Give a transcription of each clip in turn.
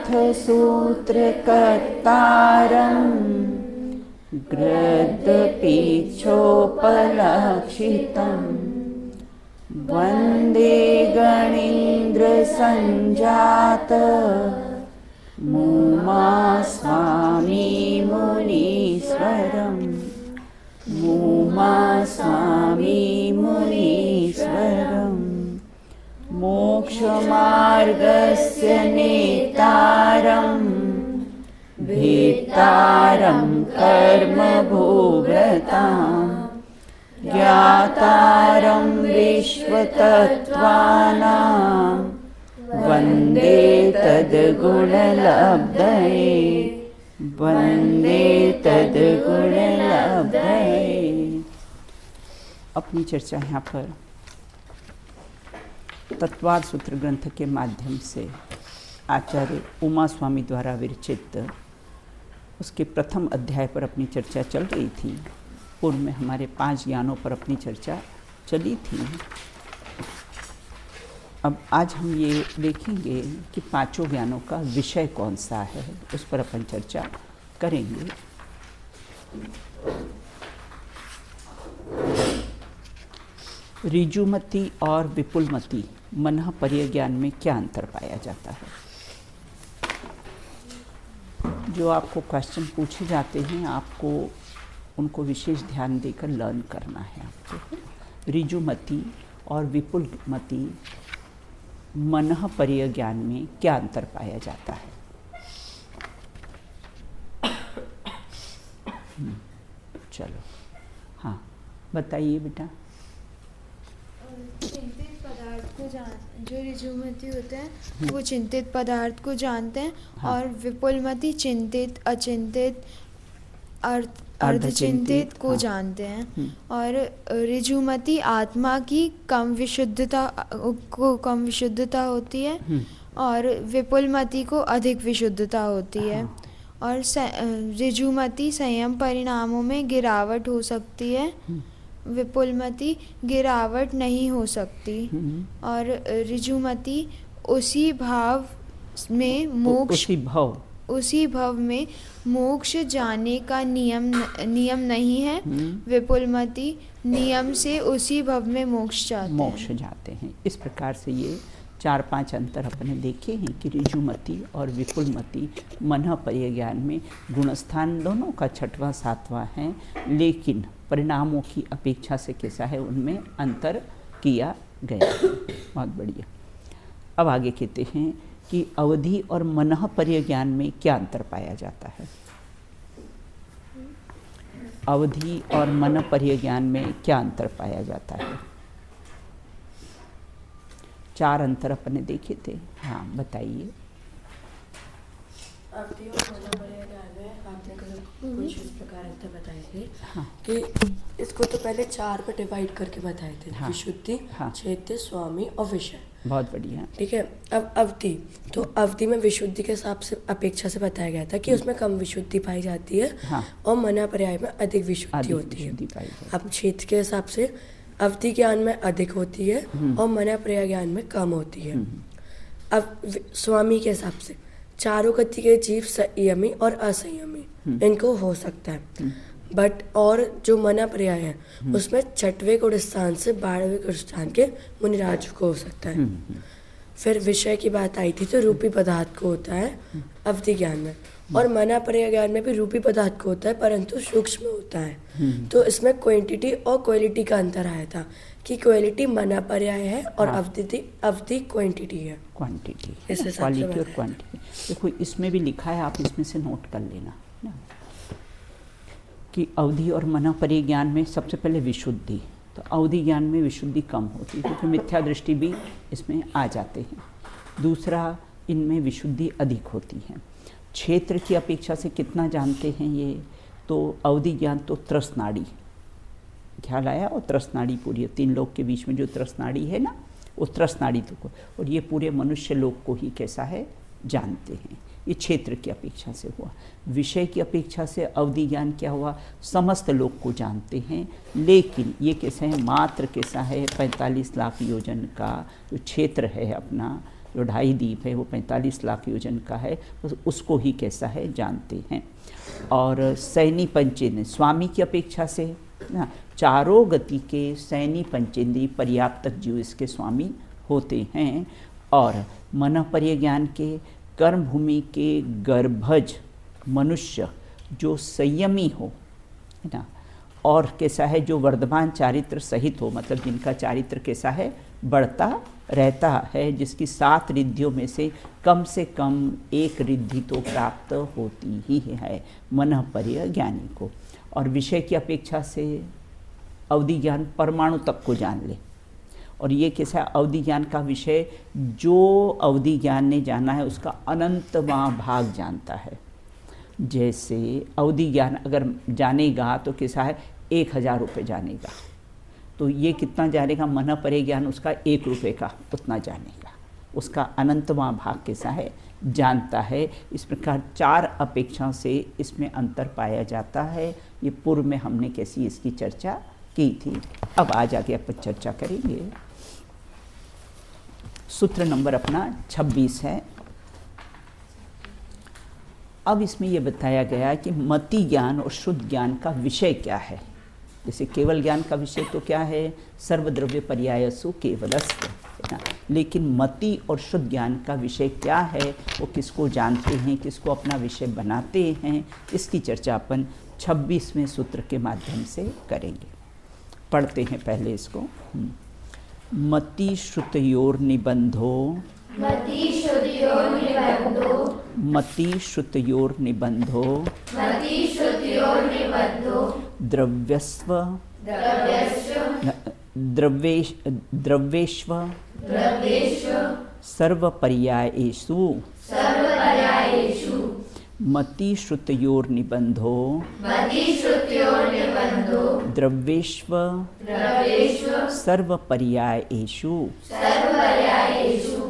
सूत्रकर्तारम् गृद्धपीच्छोपलक्षितम् वन्दे गणेन्द्रसञ्जात मुमा स्वामी मुनीश्वरम् मुमा स्वामी मुनीश्वरम् मोक्षमार्गस्य नेतारम् भेत्तारं कर्मभोगताम् ज्ञातारं विश्वतत्त्वानां वन्दे तद्गुणलब्धये वन्दे तद्गुणलब्धये। अपनी चर्चा यहाँ पर तत्वार सूत्र ग्रंथ के माध्यम से आचार्य उमा स्वामी द्वारा विरचित उसके प्रथम अध्याय पर अपनी चर्चा चल रही थी। पूर्व में हमारे 5 ज्ञानों पर अपनी चर्चा चली थी। अब आज हम ये देखेंगे कि 5 ज्ञानों का विषय कौन सा है, उस पर अपन चर्चा करेंगे। ऋजुमति और विपुलमति मनः पर्यज्ञान में क्या अंतर पाया जाता है? जो आपको क्वेश्चन पूछे जाते हैं आपको उनको विशेष ध्यान देकर लर्न करना है आपको। ऋजुमति और विपुलमति मनः पर्यज्ञान में क्या अंतर पाया जाता है? चलो हाँ बताइए बेटा। चिंतित पदार्थ को जो ऋजुमति होते हैं वो चिंतित पदार्थ को जानते हैं। हाँ। और विपुलमति चिंतित अचिंतित अर्धचिंतित को जानते हैं। और ऋजुमति आत्मा की कम विशुद्धता होती है और विपुलमति को अधिक विशुद्धता होती है। हाँ। और ऋजुमति संयम परिणामों में गिरावट हो सकती है, विपुलमति गिरावट नहीं हो सकती। और ऋजुमति उसी भव में मोक्ष जाने का नियम नहीं है। विपुलमति नियम से उसी भव में मोक्ष जाते हैं। इस प्रकार से ये 4-5 अंतर अपने देखे हैं कि ऋजुमति और विपुलमति मनः पर्यज्ञान में गुणस्थान दोनों का 6वां 7वां है, लेकिन परिणामों की अपेक्षा से कैसा है उनमें अंतर किया गया। बहुत बढ़िया। अब आगे कहते हैं कि अवधि और मनः पर्यज्ञान में क्या अंतर पाया जाता है? अवधि और मनः पर्यज्ञान में क्या अंतर पाया जाता है? 4 अंतर अपने देखे थे। हाँ बताइए। अवधि और मनः पर्यज्ञान में आपने कुछ इस प्रकार अंतर बताए थे। हाँ। कि इसको तो पहले 4 पर डिवाइड करके बताए थे। हाँ। विशुद्धि, हाँ। चैत्य, स्वामी और विषय। बहुत बढ़िया। ठीक है। अब अवधि, तो अवधि में विशुद्धि के हिसाब से अपेक्षा से बताया गया था कि उसमें कम विशुद्धि पाई जाती है। हाँ। और मनः पर्याय में अधिक विशुद्धि होती है। अब क्षेत्र के हिसाब से अवधि ज्ञान में अधिक होती है और मनः पर्याय ज्ञान में कम होती है। अब स्वामी के हिसाब से 4 गति के जीव संयमी और असंयमी इनको हो सकता है, बट और जो मनः पर्याय है उसमें 6वें गुण स्थान से 12वें गुण स्थान के मुनिराज को हो सकता है। फिर विषय की बात आई थी तो रूपी पदार्थ को होता है अवधि ज्ञान में, और मनः पर्याय ज्ञान में भी रूपी पदार्थ को होता है परंतु सूक्ष्म होता है। तो इसमें क्वांटिटी और क्वालिटी का अंतर आया था कि क्वालिटी मनः पर्याय है और अवधि क्वांटिटी है। क्वांटिटी, क्वालिटी और क्वांटिटी। देखो इसमें भी लिखा है, आप इसमें से नोट कर लेना कि अवधि और मनः पर्याय ज्ञान में सबसे पहले विशुद्धि, तो अवधि ज्ञान में विशुद्धि कम होती है क्योंकि मिथ्या दृष्टि भी इसमें आ जाते हैं। दूसरा, इनमें विशुद्धि अधिक होती है। क्षेत्र की अपेक्षा से कितना जानते हैं ये, तो अवधि ज्ञान तो त्रसनाड़ी ख्याल आया, और त्रसनाड़ी पूरी 3 लोक के बीच में जो त्रसनाड़ी है ना, उस त्रसनाड़ी को, और ये पूरे मनुष्य लोक को ही कैसा है जानते हैं। ये क्षेत्र की अपेक्षा से हुआ। विषय की अपेक्षा से अवधि ज्ञान क्या हुआ, समस्त लोक को जानते हैं, लेकिन ये कैसा है, मात्र कैसा है 45 लाख योजन का जो क्षेत्र है अपना, जो 2.5 दीप है वो 45 लाख योजन का है, उसको ही कैसा है जानते हैं। और सैनी पंचेंद्र स्वामी की अपेक्षा से ना, चारों गति के सैनी पंचेंद्री पर्याप्तक जीव इसके स्वामी होते हैं। और मन पर्य ज्ञान के कर्म भूमि के गर्भज मनुष्य जो संयमी हो, है ना, और कैसा है जो वर्धमान चारित्र सहित हो, मतलब जिनका चारित्र कैसा है बढ़ता रहता है, जिसकी 7 रिद्धियों में से कम 1 रिद्धि तो प्राप्त होती ही है मन पर्य ज्ञानी को। और विषय की अपेक्षा से अवधि ज्ञान परमाणु तक को जान ले। और ये कैसा अवधि ज्ञान का विषय, जो अवधि ज्ञान ने जाना है उसका अनंतवां भाग जानता है। जैसे अवधि ज्ञान अगर जानेगा तो कैसा है 1000 रुपये जानेगा, तो ये कितना जानेगा मन पर्य ज्ञान उसका 1 रुपये का उतना जानेगा, उसका अनंतवां भाग कैसा है जानता है। इस प्रकार 4 अपेक्षा से इसमें अंतर पाया जाता है। ये पूर्व में हमने कैसी इसकी चर्चा की थी। अब आज आगे अपन चर्चा करेंगे। सूत्र नंबर अपना 26 है। अब इसमें यह बताया गया कि मति ज्ञान और शुद्ध ज्ञान का विषय क्या है। जैसे केवल ज्ञान का विषय तो क्या है, सर्वद्रव्य पर्यायसु केवलस्य, है ना। लेकिन मति और शुद्ध ज्ञान का विषय क्या है, वो किसको जानते हैं, किसको अपना विषय बनाते हैं, इसकी चर्चा अपन 26वें सूत्र के माध्यम से करेंगे। पढ़ते हैं पहले इसको। मति श्रुतयोर निबंधो, मति श्रुतयोर निबंधो, मति श्रुतयोर निबंधो, मति श्रुतयोर निबंधो, द्रव्यस्व द्रव्यस्व द्रव्येष्व द्रव्येषु सर्वपर्यायेषु सर्वपर्यायेषु मति श्रुतयोर निबंधो, मति श्रुतयोर निबंधो, द्रव्येष्व द्रव्येषु सर्वपर्यायेषु। सर्वपर्यायेषु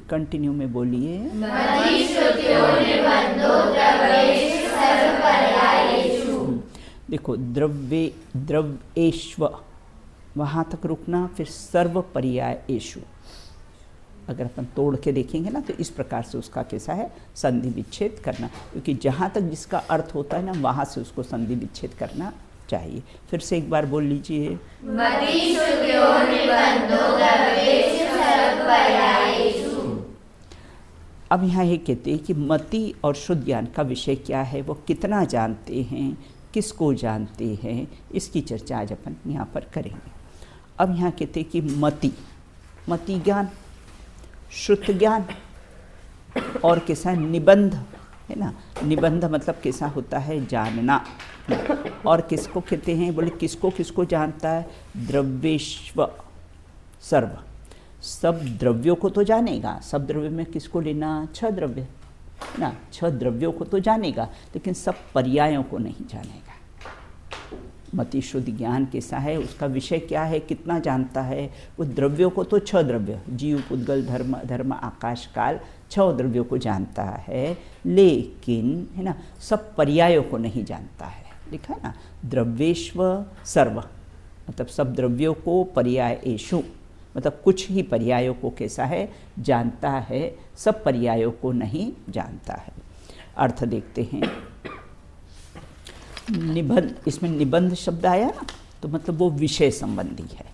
कंटिन्यू में बोलिए। मति श्रुतयोर निबंधो, द्रव्येषु सर्वपर्यायेषु। देखो द्रव्येष्व वहाँ तक रुकना, फिर सर्वपर्यायेषु अगर अपन तोड़ के देखेंगे ना तो इस प्रकार से उसका कैसा है संधि विच्छेद करना, क्योंकि जहाँ तक जिसका अर्थ होता है ना वहाँ से उसको संधि विच्छेद करना चाहिए। फिर से एक बार बोल लीजिए। मति श्रुतयोर निबंधो, द्रव्येषु सर्वपर्यायेषु। अब यहाँ ये कहते हैं कि मति और शुद्ध ज्ञान का विषय क्या है, वो कितना जानते हैं, किसको जानते हैं, इसकी चर्चा आज अपन यहाँ पर करेंगे। अब यहाँ कहते हैं कि मति ज्ञान, श्रुत ज्ञान और कैसा निबंध, है ना। निबंध मतलब कैसा होता है जानना। और किसको कहते हैं, बोले किसको किसको जानता है, द्रव्येष्व सर्व, सब द्रव्यों को तो जानेगा। सब द्रव्य में किसको लेना, 6 द्रव्य ना, 6 द्रव्यों को तो जानेगा, लेकिन सब पर्यायों को नहीं जानेगा। मति शुद्ध ज्ञान कैसा है, उसका विषय क्या है, कितना जानता है, वो द्रव्यों को तो 6 द्रव्य, जीव पुद्गल धर्म आकाश काल 6 द्रव्यों को जानता है, लेकिन है ना सब पर्यायों को नहीं जानता है। लिखा है ना, द्रव्येष्व सर्व मतलब सब द्रव्यों को, पर्यायेषु मतलब कुछ ही पर्यायों को कैसा है जानता है, सब पर्यायों को नहीं जानता है। अर्थ देखते हैं। निबंध, इसमें निबंध शब्द आया ना, तो मतलब वो विषय संबंधी है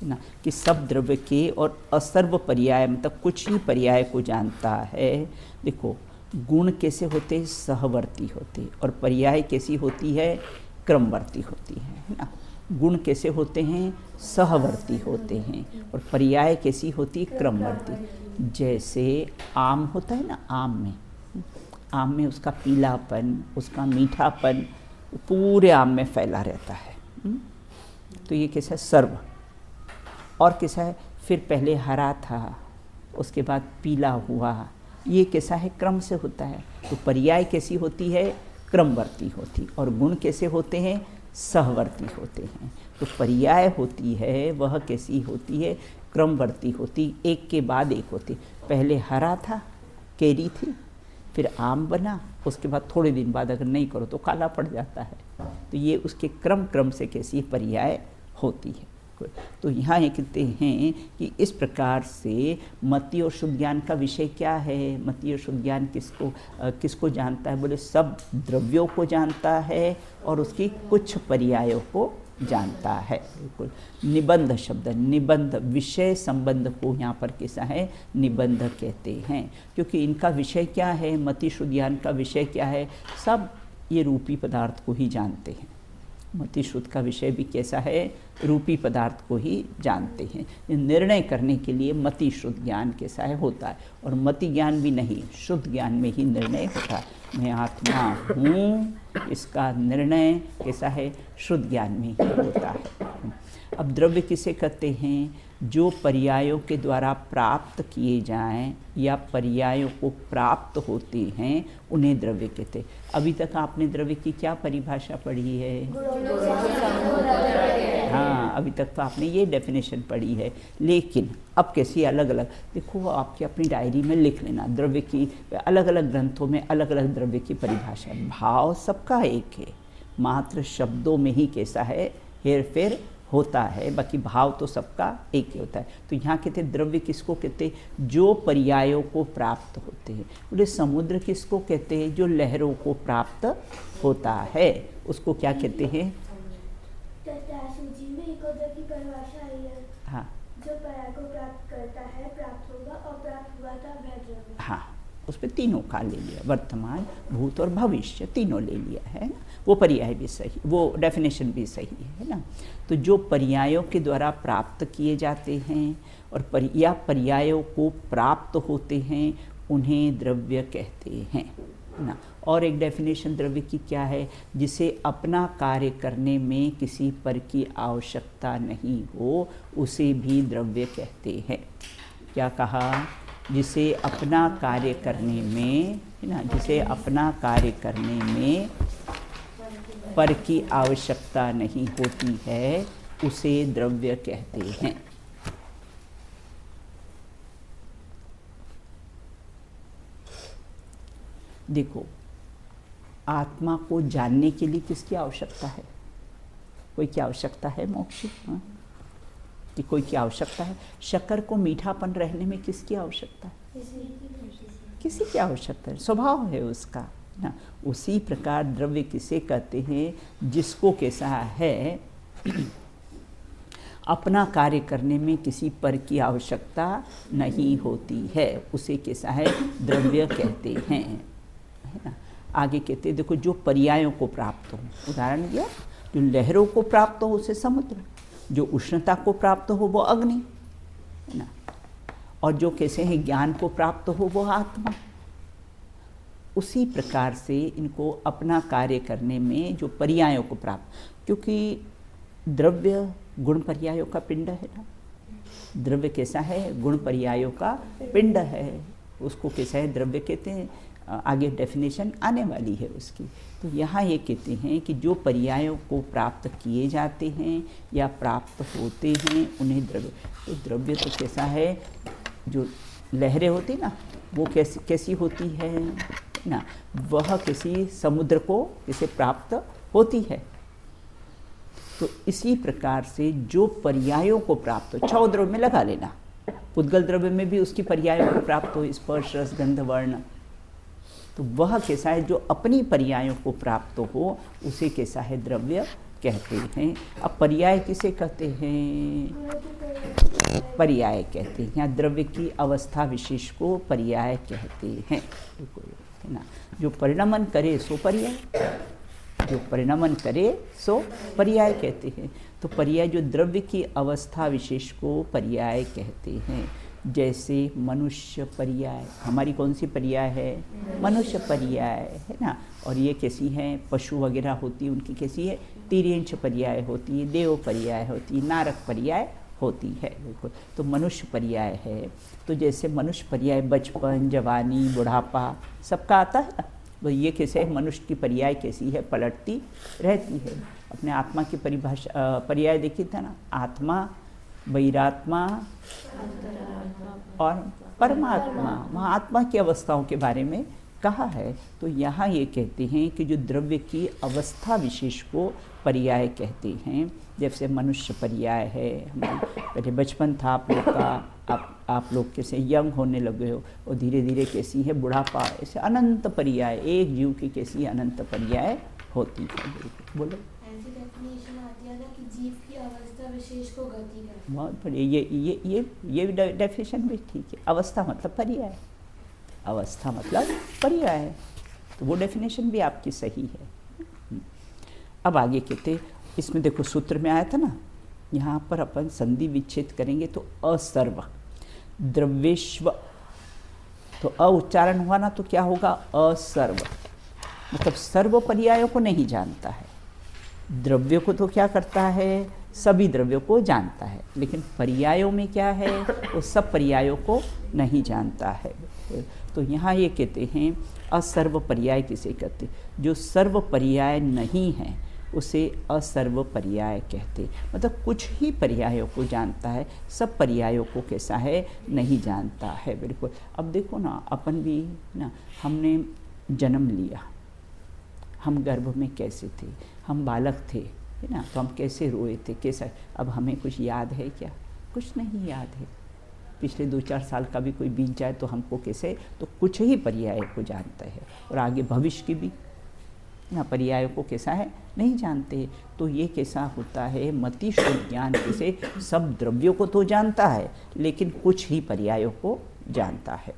ना, कि सब द्रव्य के और असर्व पर्याय मतलब कुछ ही पर्याय को जानता है। देखो गुण कैसे होते हैं, सहवर्ती होते, और पर्याय कैसी होती है, क्रमवर्ती होती है ना। गुण कैसे होते हैं, सहवर्ती होते हैं, और पर्याय कैसी होती है, क्रमवर्ती। जैसे आम होता है ना, आम में उसका पीलापन, उसका मीठापन पूरे आम में फैला रहता है। तो ये कैसा है, सर्व। और कैसा है, फिर पहले हरा था, उसके बाद पीला हुआ, ये कैसा है, क्रम से होता है। तो पर्याय कैसी होती है, क्रमवर्ती होती, और गुण कैसे होते हैं, सहवर्ती होते हैं। तो पर्याय होती है वह कैसी होती है, क्रमवर्ती होती, एक के बाद एक होती। पहले हरा था, केरी थी, फिर आम बना, उसके बाद थोड़े दिन बाद अगर नहीं करो तो काला पड़ जाता है। तो ये उसके क्रम से कैसी पर्याय होती है। तो यहाँ ये कहते हैं कि इस प्रकार से मति और शुद्ध ज्ञान का विषय क्या है। मति और शुद्ध ज्ञान किसको जानता है? बोले सब द्रव्यों को जानता है और उसकी कुछ पर्यायों को जानता है। बिल्कुल। निबंध शब्द, निबंध विषय संबंध को यहाँ पर कैसा है? निबंध कहते हैं, क्योंकि इनका विषय क्या है? मति शुद्ध ज्ञान का विषय क्या है? सब ये रूपी पदार्थ को ही जानते हैं। मति शुद्ध का विषय भी कैसा है? रूपी पदार्थ को ही जानते हैं। निर्णय करने के लिए मति शुद्ध ज्ञान कैसा है? होता है। और मति ज्ञान भी नहीं, शुद्ध ज्ञान में ही निर्णय होता है। मैं आत्मा हूँ, इसका निर्णय कैसा है? शुद्ध ज्ञान में ही होता है। अब द्रव्य किसे कहते हैं? जो पर्यायों के द्वारा प्राप्त किए जाएं या पर्यायों को प्राप्त होते हैं उन्हें द्रव्य कहते हैं। अभी तक आपने द्रव्य की क्या परिभाषा पढ़ी है? हाँ, अभी तक तो आपने ये डेफिनेशन पढ़ी है, लेकिन अब कैसी अलग अलग, देखो आपकी अपनी डायरी में लिख लेना। द्रव्य की अलग अलग ग्रंथों में अलग अलग द्रव्य की परिभाषा। भाव सबका एक है, मात्र शब्दों में ही कैसा है? हेर फेर होता है, बाकी भाव तो सबका एक ही होता है। तो यहाँ कहते हैं द्रव्य किसको कहते हैं? जो पर्यायों को प्राप्त होते हैं। बोले समुद्र किसको कहते हैं? जो लहरों को प्राप्त होता है, उसको क्या कहते हैं? सूची में एक और की परिभाषा आई है। हाँ, जो पर्याय को प्राप्त करता है प्राप्त होगा, और प्राप्त हुआ था वह द्रव्य। हाँ, उस पर तीनों का ले लिया, वर्तमान, भूत और भविष्य तीनों ले लिया है ना। वो पर्याय भी सही, वो डेफिनेशन भी सही है ना। तो जो पर्यायों के द्वारा प्राप्त किए जाते हैं और या पर्यायों को प्राप्त होते हैं उन्हें द्रव्य कहते हैं ना। और एक डेफिनेशन द्रव्य की क्या है? जिसे अपना कार्य करने में किसी पर की आवश्यकता नहीं हो उसे भी द्रव्य कहते हैं। क्या कहा? जिसे अपना कार्य करने में, है ना, जिसे अपना कार्य करने में पर की आवश्यकता नहीं होती है उसे द्रव्य कहते हैं। देखो, आत्मा को जानने के लिए किसकी आवश्यकता है? कोई की आवश्यकता है मोक्ष? हाँ? कि कोई की आवश्यकता है? शक्कर को मीठापन रहने में किसकी आवश्यकता है? किसी की आवश्यकता है, स्वभाव है उसका ना। उसी प्रकार द्रव्य किसे कहते हैं? जिसको कैसा है अपना कार्य करने में किसी पर की आवश्यकता नहीं होती है, उसे कैसा है? द्रव्य कहते हैं, है ना। आगे कहते हैं, देखो जो पर्यायों को प्राप्त हो, उदाहरण दिया, जो लहरों को प्राप्त हो उसे समुद्र, जो उष्णता को प्राप्त हो वो अग्नि, है ना, और जो कैसे हैं ज्ञान को प्राप्त हो वो आत्मा। उसी प्रकार से इनको अपना कार्य करने में जो पर्यायों को प्राप्त, क्योंकि द्रव्य गुण पर्यायों का पिंड है ना। द्रव्य कैसा है? गुण पर्यायों का पिंड है, उसको कैसा है? द्रव्य कहते हैं। आगे डेफिनेशन आने वाली है उसकी। तो यहाँ ये कहते हैं कि जो पर्यायों को प्राप्त किए जाते हैं या प्राप्त होते हैं उन्हें द्रव्य। तो द्रव्य तो कैसा है? जो लहरें होती ना वो कैसी होती है ना, वह किसी समुद्र को किसे प्राप्त होती है। तो इसी प्रकार से जो पर्यायों को प्राप्त हो, 6 द्रव्य में लगा लेना, उद्गल द्रव्य में भी उसकी पर्यायों को प्राप्त हो, स्पर्श रस गंध वर्ण, तो वह कैसा है? जो अपनी पर्यायों को प्राप्त हो उसे कैसा है? द्रव्य कहते हैं। अब पर्याय किसे कहते हैं? पर्याय कहते हैं। यहाँ द्रव्य की अवस्था विशेष को पर्याय कहते हैं, है ना। जो परिणमन करे सो पर्याय, जो परिणमन करे सो पर्याय कहते हैं। तो पर्याय जो द्रव्य की अवस्था विशेष को पर्याय कहते हैं। जैसे मनुष्य पर्याय, हमारी कौन सी पर्याय है? मनुष्य पर्याय, है ना। और ये कैसी हैं? पशु वगैरह होती है उनकी कैसी है? तिर्यंश पर्याय होती है, देव पर्याय होती है, नारक पर्याय होती है। बिल्कुल। तो मनुष्य पर्याय है। तो जैसे मनुष्य पर्याय बचपन, जवानी, बुढ़ापा सबका आता है ना। तो ये कैसे है? मनुष्य की पर्याय कैसी है? पलटती रहती है। अपने आत्मा की परिभाषा पर्याय देखी था ना, आत्मा, बहिरात्मा और परमात्मा। वहाँ आत्मा की अवस्थाओं के बारे में कहा है। तो यहाँ ये कहते हैं कि जो द्रव्य की अवस्था विशेष को पर्याय कहते हैं। जैसे मनुष्य पर्याय है, पहले बचपन था आप लोग का, आप लोग कैसे यंग होने लगे हो और धीरे धीरे कैसी है बुढ़ापा, ऐसे अनंत पर्याय, एक जीव की कैसी अनंत पर्याय होती है। बोलो। ऐसी डेफिनेशन आती है कि जीव की अवस्था विशेष को गति करती है। बहुत बढ़िया, ये डेफिनेशन भी ठीक है। अवस्था मतलब पर्याय, अवस्था मतलब पर्याय, तो वो डेफिनेशन भी आपकी सही है। अब आगे कहते, इसमें देखो सूत्र में आया था ना, यहाँ पर अपन संधि विच्छेद करेंगे तो असर्व द्रव्येश्व, तो अ उच्चारण हुआ ना तो क्या होगा, असर्व, मतलब सर्व पर्यायों को नहीं जानता है। द्रव्य को तो क्या करता है, सभी द्रव्यों को जानता है, लेकिन पर्यायों में क्या है, वो सब पर्यायों को नहीं जानता है। तो यहाँ ये कहते हैं असर्व पर्याय किसे कहते, जो सर्व पर्याय नहीं है उसे असर्व पर्याय कहते, मतलब कुछ ही पर्यायों को जानता है, सब पर्यायों को कैसा है, नहीं जानता है। बिल्कुल। अब देखो ना, अपन भी ना, हमने जन्म लिया, हम गर्भ में कैसे थे, हम बालक थे, है ना, तो हम कैसे रोए थे, कैसा, अब हमें कुछ याद है क्या, कुछ नहीं याद है। पिछले 2-4 साल का भी कोई बीत जाए तो हमको कैसे, तो कुछ ही पर्याय को जानता है, और आगे भविष्य की भी ना पर्यायों को कैसा है, नहीं जानते। तो ये कैसा होता है, मति शुद्ध ज्ञान कैसे सब द्रव्यों को तो जानता है लेकिन कुछ ही पर्यायों को जानता है।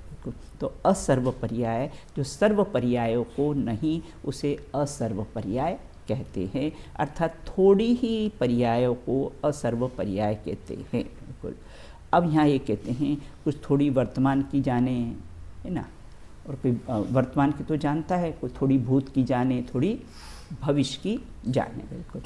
तो असर्व पर्याय, जो सर्व पर्यायों को नहीं, उसे असर्व पर्याय कहते हैं, अर्थात थोड़ी ही पर्यायों को असर्व पर्याय कहते हैं। बिल्कुल। अब यहाँ ये कहते हैं कुछ थोड़ी वर्तमान की जाने, है ना, और कोई वर्तमान की तो जानता है, कोई थोड़ी भूत की जाने, थोड़ी भविष्य की जाने। बिल्कुल।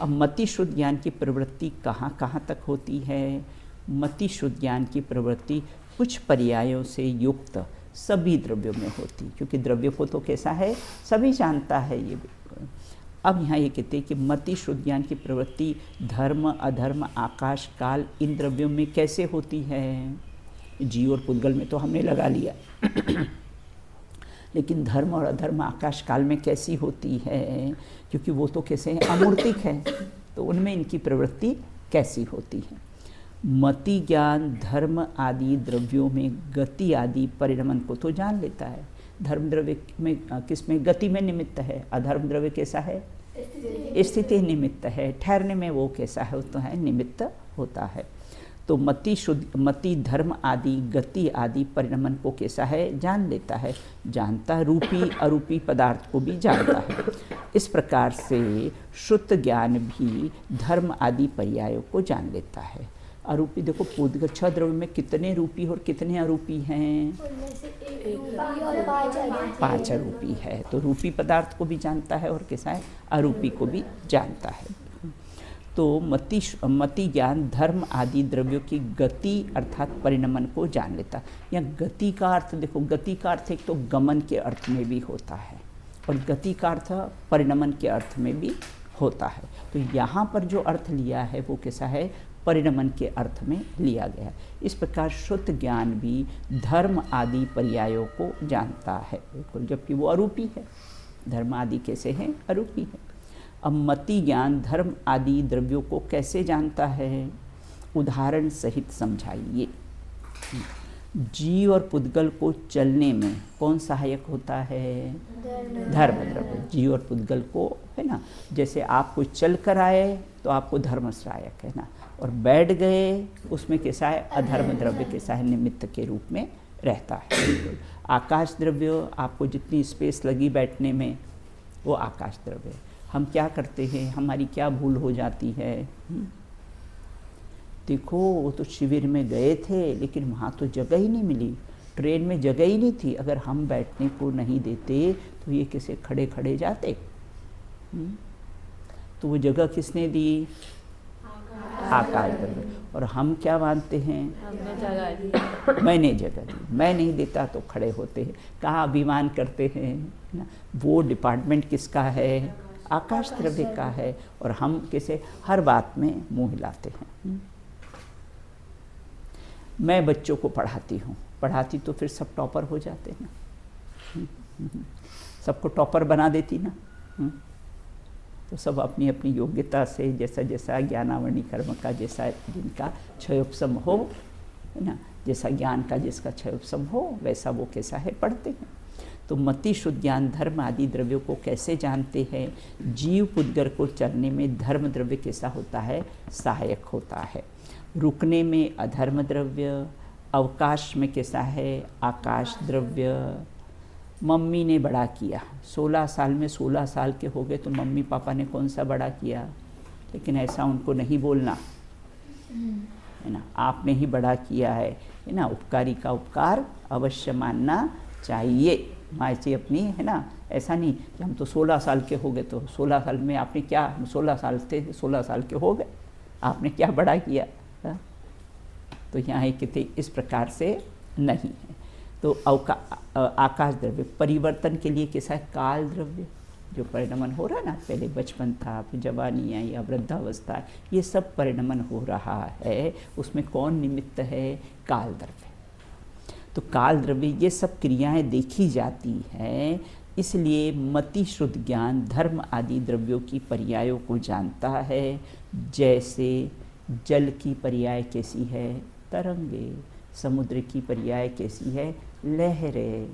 अब मति शुद्ध ज्ञान की प्रवृत्ति कहाँ कहाँ तक होती है, मति शुद्ध ज्ञान की प्रवृत्ति कुछ पर्यायों से युक्त सभी द्रव्यों में होती, क्योंकि द्रव्यों को तो कैसा है, सभी जानता है ये। अब यहाँ ये कहते हैं कि मति शुद्ध ज्ञान की प्रवृत्ति धर्म अधर्म आकाश काल इन द्रव्यों में कैसे होती है। जीव और पुद्गल में तो हमने लगा लिया लेकिन धर्म और अधर्म आकाश काल में कैसी होती है, क्योंकि वो तो कैसे हैं, अमूर्तिक है, तो उनमें इनकी प्रवृत्ति कैसी होती है। मति ज्ञान धर्म आदि द्रव्यों में गति आदि परिणमन को तो जान लेता है। धर्म द्रव्य में किस में, गति में निमित्त है, अधर्म द्रव्य कैसा है, स्थिति निमित्त है, ठहरने में वो कैसा है, तो है निमित्त होता है। तो मति धर्म आदि गति आदि परिणमन को कैसा है, जान लेता है, जानता है, रूपी अरूपी पदार्थ को भी जानता है। इस प्रकार से शुद्ध ज्ञान भी धर्म आदि पर्यायों को जान लेता है। अरूपी देखो, पुद्गल 6 द्रव्य में कितने रूपी और कितने अरूपी हैं, 5 अरूपी है। तो रूपी पदार्थ को भी जानता है और कैसा है, अरूपी को भी जानता है। तो मति ज्ञान धर्म आदि द्रव्यों की गति अर्थात परिणमन को जान लेता। यहाँ गति का अर्थ देखो, गति का अर्थ एक तो गमन के अर्थ में भी होता है और गति का अर्थ परिणमन के अर्थ में भी होता है। तो यहाँ पर जो अर्थ लिया है वो कैसा है, परिणमन के अर्थ में लिया गया है। इस प्रकार शुद्ध ज्ञान भी धर्म आदि पर्यायों को जानता है, बिल्कुल, जबकि वो अरूपी है। धर्म आदि कैसे हैं, अरूपी है। अब मति ज्ञान धर्म आदि द्रव्यों को कैसे जानता है, उदाहरण सहित समझाइए। जीव और पुद्गल को चलने में कौन सहायक होता है, धर्म द्रव्य। जीव और पुद्गल को, है ना, जैसे आप कोई चल कर आए तो आपको धर्म सहायक है ना, और बैठ गए उसमें कैसा है, अधर्म द्रव्य कैसा है, निमित्त के रूप में रहता है। आकाश द्रव्य, आपको जितनी स्पेस लगी बैठने में वो आकाश द्रव्य है। हम क्या करते हैं, हमारी क्या भूल हो जाती है, देखो वो तो शिविर में गए थे लेकिन वहाँ तो जगह ही नहीं मिली, ट्रेन में जगह ही नहीं थी, अगर हम बैठने को नहीं देते तो ये कैसे खड़े खड़े जाते। तो वो जगह किसने दी, आकाश द्रव्य। और हम क्या मानते हैं, मैंने जगह दी, मैं नहीं देता तो खड़े होते हैं, कहाँ अभिमान करते हैं ना। वो डिपार्टमेंट किसका है, आकाश द्रव्य का है, और हम कैसे हर बात में मुंह हिलाते हैं। मैं बच्चों को पढ़ाती हूँ, पढ़ाती तो फिर सब टॉपर हो जाते हैं। सबको टॉपर बना देती ना। तो सब अपनी अपनी योग्यता से जैसा जैसा ज्ञानावरणी कर्म का जैसा जिनका क्षयोपशम हो, है ना, जैसा ज्ञान का जिसका क्षयोपशम हो वैसा वो कैसा है पढ़ते हैं। तो मति शुद्ध ज्ञान धर्म आदि द्रव्यों को कैसे जानते हैं? जीव पुद्गर को चलने में धर्म द्रव्य कैसा होता है? सहायक होता है। रुकने में अधर्म द्रव्य, अवकाश में कैसा है? आकाश द्रव्य। मम्मी ने बड़ा किया, 16 साल में 16 साल के हो गए तो मम्मी पापा ने कौन सा बड़ा किया, लेकिन ऐसा उनको नहीं बोलना, है ना, आपने ही बड़ा किया है ना। उपकारी का उपकार अवश्य मानना चाहिए। मायची अपनी, है ना, ऐसा नहीं कि हम तो 16 साल के हो गए तो 16 साल में आपने क्या, 16 साल थे 16 साल के हो गए, आपने क्या बड़ा किया। तो यहाँ कहते इस प्रकार से नहीं है। तो आकाश द्रव्य परिवर्तन के लिए कैसा है? काल द्रव्य, जो परिणमन हो रहा है ना, पहले बचपन था, फिर जवानी आई या वृद्धावस्था, ये सब परिणमन हो रहा है, उसमें कौन निमित्त है? काल द्रव्य। तो काल द्रव्य ये सब क्रियाएं देखी जाती हैं, इसलिए मति शुद्ध ज्ञान धर्म आदि द्रव्यों की पर्यायों को जानता है। जैसे जल की पर्याय कैसी है? तरंगे। समुद्र की पर्याय कैसी है? लहरें,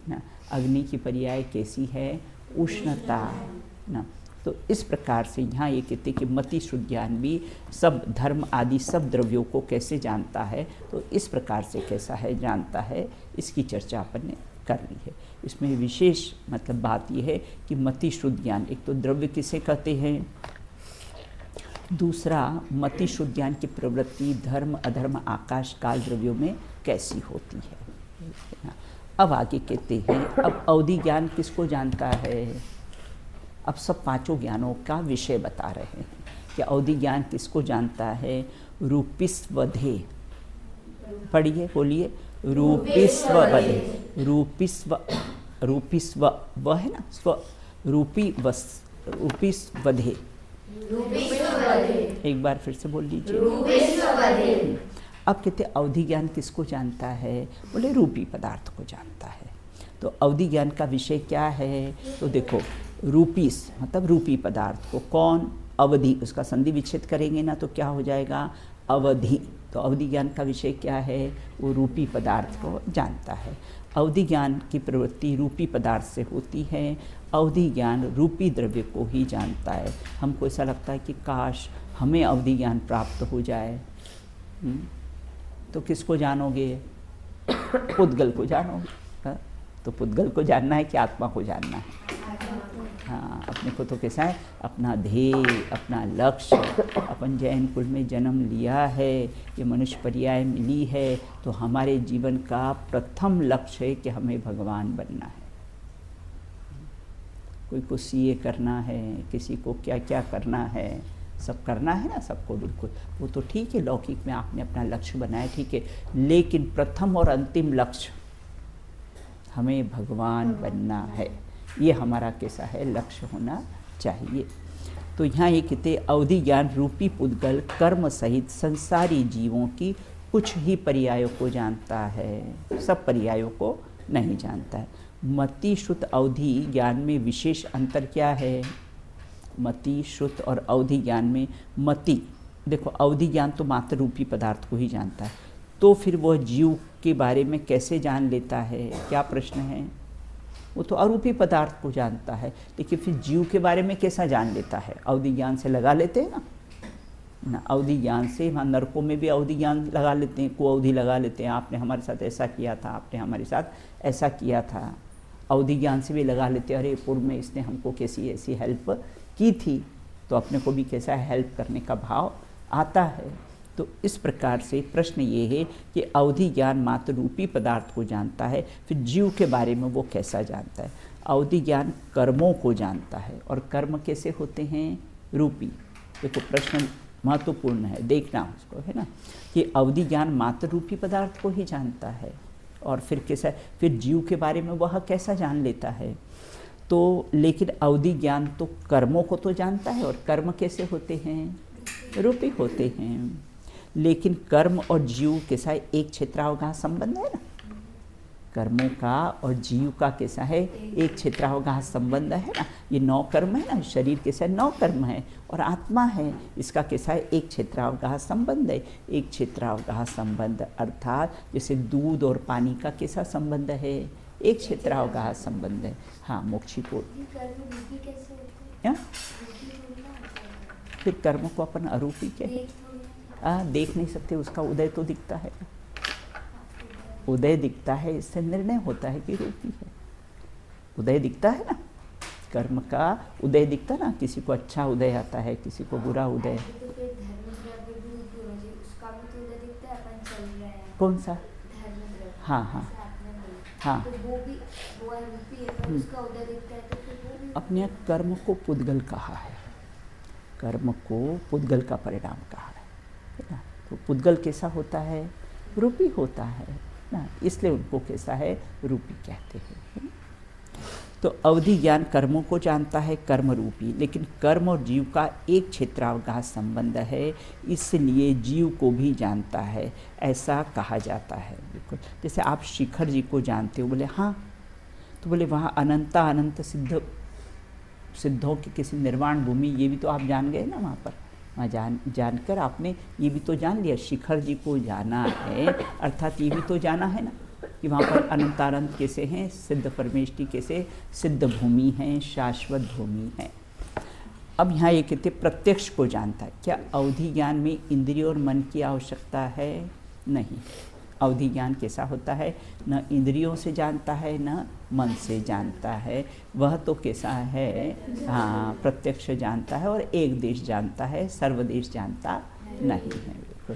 ना। अग्नि की पर्याय कैसी है? उष्णता, ना। तो इस प्रकार से यहाँ ये कहते कि मति शुद्ध ज्ञान भी सब धर्म आदि सब द्रव्यों को कैसे जानता है, तो इस प्रकार से कैसा है जानता है, इसकी चर्चा अपन ने कर ली है। इसमें विशेष मतलब बात यह है कि मति शुद्ध ज्ञान, एक तो द्रव्य किसे कहते हैं, दूसरा मति शुद्ध ज्ञान की प्रवृत्ति धर्म अधर्म आकाश काल द्रव्यों में कैसी होती है। अब आगे कहते हैं, अब अवधि ज्ञान किसको जानता है? अब सब पांचों ज्ञानों का विषय बता रहे हैं कि अवधि ज्ञान किसको जानता है? रूपिस्वधे। पढ़िए, बोलिए, रूपिस्वधे। रूपिस्व वह है ना, स्व रूपिस्वधे। एक बार फिर से बोल लीजिए। अब कहते अवधि ज्ञान किसको जानता है? बोले रूपी पदार्थ को जानता है। तो अवधि ज्ञान का विषय क्या है? तो देखो, रूपीस मतलब रूपी पदार्थ को, कौन? अवधि, उसका संधि विच्छेद करेंगे ना तो क्या हो जाएगा? अवधि। तो अवधि ज्ञान का विषय क्या है? वो रूपी पदार्थ को जानता है। अवधि ज्ञान की प्रवृत्ति रूपी पदार्थ से होती है। अवधि ज्ञान रूपी द्रव्य को ही जानता है। हमको ऐसा लगता है कि काश हमें अवधि ज्ञान प्राप्त हो जाए, तो किसको जानोगे? पुद्गल को जानोगे। तो पुद्गल को जानना है कि आत्मा को जानना है? हाँ, अपने को तो कैसा है, अपना ध्येय, अपना लक्ष्य। अपन जैन कुल में जन्म लिया है, ये मनुष्य पर्याय मिली है, तो हमारे जीवन का प्रथम लक्ष्य है कि हमें भगवान बनना है। कोई को सीए करना है, किसी को क्या क्या करना है, सब करना है ना सबको, बिल्कुल वो तो ठीक है, लौकिक में आपने अपना लक्ष्य बनाया, ठीक है, लेकिन प्रथम और अंतिम लक्ष्य हमें भगवान बनना है। ये हमारा कैसा है? लक्ष्य होना चाहिए। तो यहाँ ये कहते अवधि ज्ञान रूपी पुद्गल कर्म सहित संसारी जीवों की कुछ ही पर्यायों को जानता है, सब पर्यायों को नहीं जानता है। मति शुद्ध अवधि ज्ञान में विशेष अंतर क्या है? मति शुद्ध और अवधि ज्ञान में, मति देखो अवधि ज्ञान तो मात्र रूपी पदार्थ को ही जानता है, तो फिर वह जीव के बारे में कैसे जान लेता है? क्या प्रश्न है? वो तो अरूपी पदार्थ को जानता है, लेकिन फिर जीव के बारे में कैसा जान लेता है? अवधि ज्ञान से लगा लेते हैं ना, अवधि ज्ञान से। वहाँ नरकों में भी अवधि ज्ञान लगा लेते हैं, को अवधि लगा लेते हैं, आपने हमारे साथ ऐसा किया था, आपने हमारे साथ ऐसा किया था। अवधि ज्ञान से भी लगा लेते हैं, अरे पूर्व में इसने हमको कैसी ऐसी हेल्प की थी, तो अपने को भी कैसा हेल्प करने का भाव आता है। तो इस प्रकार से प्रश्न ये है कि अवधि ज्ञान मात्र रूपी पदार्थ को जानता है, फिर जीव के बारे में वो कैसा जानता है? अवधि ज्ञान कर्मों को जानता है, और कर्म कैसे होते हैं? रूपी। देखो प्रश्न महत्वपूर्ण है, देखना उसको, है ना, कि अवधि ज्ञान मात्र रूपी पदार्थ को ही जानता है, और फिर कैसा, फिर जीव के बारे में वह कैसा जान लेता है? तो लेकिन अवधि ज्ञान तो कर्मों को तो जानता है, और कर्म कैसे होते हैं? रूपी होते हैं। लेकिन कर्म और जीव के साथ एक क्षेत्रावकाश संबंध है ना, कर्मों का और जीव का कैसा है, एक क्षेत्रावकाश संबंध है ना। ये 9 कर्म है ना, शरीर कैसा है 9 कर्म है, और आत्मा है इसका कैसा है एक क्षेत्रावकाश संबंध है। एक क्षेत्रावकाश संबंध अर्थात जैसे दूध और पानी का कैसा संबंध है, एक क्षेत्रावकाश संबंध है। हाँ मोक्षी को फिर कर्म को अपन अरूपी क्या देख नहीं सकते, उसका उदय तो दिखता है, उदय दिखता है, इससे निर्णय होता है कि रूपी है। उदय दिखता है ना, कर्म का उदय दिखता ना, किसी को अच्छा उदय आता है, किसी को बुरा उदय। कौन सा? हाँ हाँ हाँ। अपने कर्म को पुद्गल कहा है, कर्म को पुद्गल का परिणाम कहा है ना। तो पुद्गल कैसा होता है, रूपी होता है ना, इसलिए उनको कैसा है रूपी कहते हैं। तो अवधि ज्ञान कर्मों को जानता है कर्म रूपी, लेकिन कर्म और जीव का एक क्षेत्रावकाश संबंध है, इसलिए जीव को भी जानता है, ऐसा कहा जाता है। बिल्कुल जैसे आप शिखर जी को जानते हो, बोले हाँ, तो बोले वहाँ अनंत सिद्धों की किसी निर्वाण भूमि, ये भी तो आप जान गए ना, वहाँ पर वहाँ जानकर आपने ये भी तो जान लिया, शिखर जी को जाना है, अर्थात ये भी तो जाना है ना कि वहाँ पर अनंत कैसे हैं, सिद्ध परमेष्टि कैसे सिद्ध भूमि हैं, शाश्वत भूमि है। अब यहाँ ये कहते प्रत्यक्ष को जानता है। क्या अवधि ज्ञान में इंद्रिय और मन की आवश्यकता है? नहीं। अवधि ज्ञान कैसा होता है, न इंद्रियों से जानता है न मन से जानता है, वह तो कैसा है, हाँ प्रत्यक्ष जानता है और एक देश जानता है, सर्वदेश जानता नहीं है। बिल्कुल।